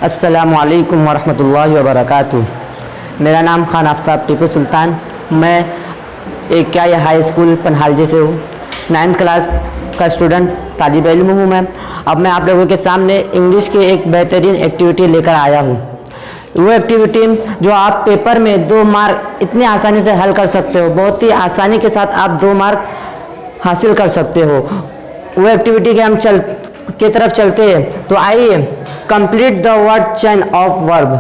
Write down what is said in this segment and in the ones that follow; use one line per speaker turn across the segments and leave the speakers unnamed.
अस्सलामु अलैकुम वरहमतुल्लाहि वबरकातुह। मेरा नाम खान आफ्ताब टीपू सुल्तान। मैं एक क्या हाई स्कूल पनहालजे से हूँ। 9th क्लास का स्टूडेंट तालिब इल्म हूँ मैं। अब मैं आप लोगों के सामने इंग्लिश की एक बेहतरीन एक्टिविटी लेकर आया हूँ। वो एक्टिविटी जो आप पेपर में 2 मार्क इतनी आसानी से हल कर सकते हो, बहुत ही आसानी के साथ आप 2 मार्क हासिल कर सकते हो। वो एक्टिविटी के हम के तरफ चलते हैं। तो आइए, complete the word chain of verb,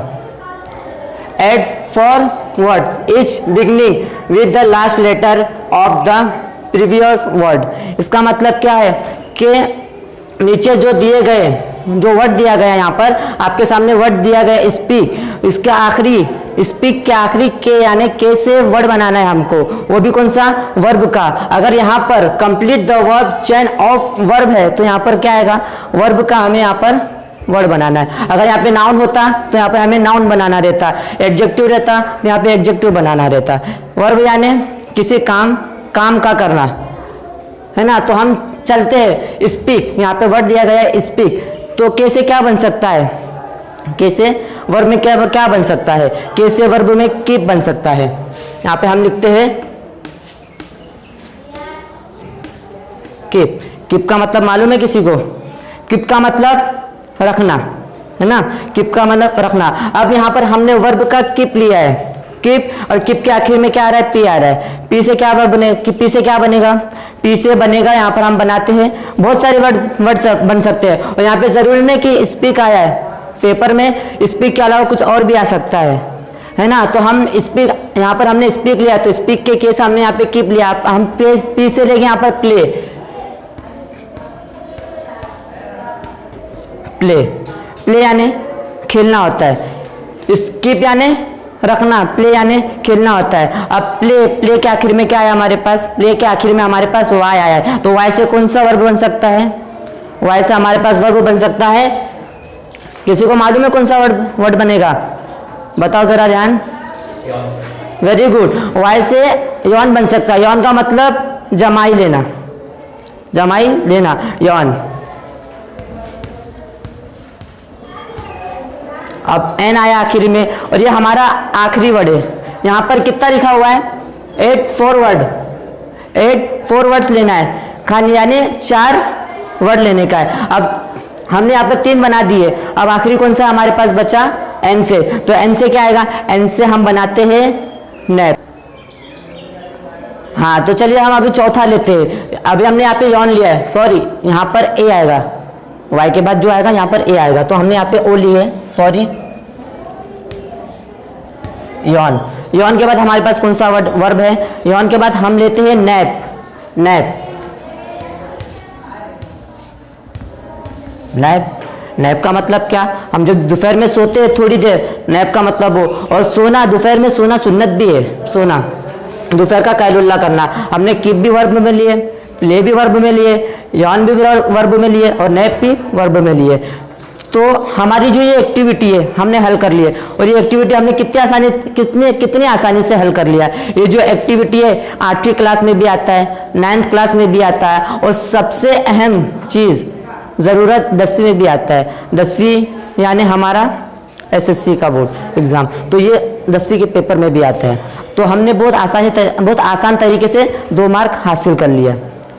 add 4 words each beginning with the last letter of the previous word। इसका मतलब क्या है कि नीचे जो दिए गए जो वर्ड दिया गया है, यहाँ पर आपके सामने वर्ड दिया गया स्पीक, इसके आखिरी स्पीक के आखिरी के यानी के से वर्ड बनाना है हमको, वो भी कौन सा, वर्ब का। अगर यहाँ पर complete the verb chain of verb है तो यहाँ पर क्या आएगा, वर्ब का हमें यहाँ पर वर्ड बनाना है। अगर यहाँ पे नाउन होता तो यहाँ पे हमें नाउन बनाना रहता, एडजेक्टिव रहता तो यहाँ पे एडजेक्टिव बनाना रहता। वर्ब यानी किसी काम का करना है ना। तो हम चलते हैं स्पीक, यहाँ पे वर्ड दिया गया है स्पीक, तो कैसे क्या बन सकता है, कैसे वर्ब में क्या बन सकता है, कैसे वर्ब में कीप बन सकता है। यहाँ पे हम लिखते हैं कीप। कीप का मतलब मालूम है किसी को? कीप का मतलब रखना है ना, कीप का मतलब रखना। अब यहाँ पर हमने वर्ब का कीप लिया है, कीप, और कीप के आखिर में क्या आ रहा है, पी आ रहा है। पी से क्या वर्ब बने, पी से क्या बनेगा, पी से बनेगा, यहाँ पर हम बनाते हैं बहुत सारे वर्ड बन सकते हैं। और यहाँ पे जरूरी नहीं कि स्पीक आया है, पेपर में स्पीक के अलावा कुछ और भी आ सकता है ना। तो हम स्पीक, यहाँ पर हमने स्पीक लिया तो स्पीक के केस हमने यहाँ पे कीप लिया। हम पी से लेके यहाँ पर प्ले, प्ले, प्ले यानी खेलना होता है, स्कीप यानी रखना, प्ले यानी खेलना होता है। अब प्ले के आखिर में क्या आया हमारे पास, प्ले के आखिर में हमारे पास वाई आया है। तो वाई से कौन सा वर्ब बन सकता है, वाई से हमारे पास वर्ब बन सकता है। किसी को मालूम है कौन सा वर्ड बनेगा, बताओ जरा ध्यान। वेरी गुड, वाई से यौन बन सकता है। यौन का मतलब जमाई लेना, जमाई लेना, यौन। अब एन आया आखिर में, और ये हमारा आखिरी वर्ड है। यहाँ पर कितना लिखा हुआ है, 8 4 वर्ड्स लेना है, खाली यानी 4 वर्ड लेने का है। अब हमने यहाँ पर 3 बना दिए, अब आखिरी कौन सा हमारे पास बचा, एन से। तो एन से क्या आएगा, एन से हम बनाते हैं नैप। हाँ, तो चलिए हम अभी चौथा लेते हैं। अभी हमने यहाँ पे यौन लिया है, सॉरी यहाँ पर ए आएगा, वाई के बाद जो आएगा यहाँ पर ए आएगा, तो हमने यहाँ पे ओ लिए, सॉरी यौन। यौन के बाद हमारे पास कौन सा वर्ब है, यौन के बाद हम लेते हैं नैप, नैप, नैप। नैप का मतलब क्या, हम जब दोपहर में सोते हैं थोड़ी देर, नैप का मतलब वो। और सोना, दोपहर में सोना सुन्नत भी है, सोना, दोपहर का कैलुल्ला करना। हमने कीप भी वर्ब में लिए, प्ले भी वर्ब में लिए, यौन भी वर्ब में लिए, और नैप भी वर्ब में लिए। तो हमारी जो ये एक्टिविटी है हमने हल कर लिए, और ये एक्टिविटी हमने कितनी आसानी से हल कर लिया। ये जो एक्टिविटी है 8वीं क्लास में भी आता है, 9th क्लास में भी आता है, और सबसे अहम चीज़ ज़रूरत 10वीं में भी आता है। 10वीं यानी हमारा SSC का बोर्ड एग्ज़ाम, तो ये 10वीं के पेपर में भी आता है। तो हमने बहुत आसान तरीके से 2 मार्क हासिल कर लिया,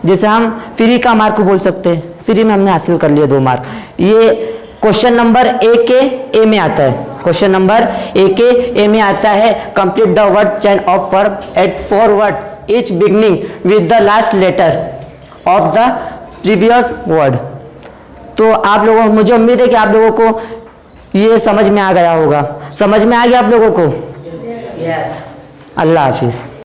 जिसे हम फ्री का मार्क बोल सकते हैं। फ्री में हमने हासिल कर लिया 2 मार्क। ये क्वेश्चन नंबर ए में आता है, क्वेश्चन नंबर ए में आता है, complete the word chain of verb at 4 words each beginning with the last letter of the previous word। तो आप लोगों, मुझे उम्मीद है कि आप लोगों को ये समझ में आ गया होगा। समझ में आ गया आप लोगों को? यस। अल्लाह हाफिज़।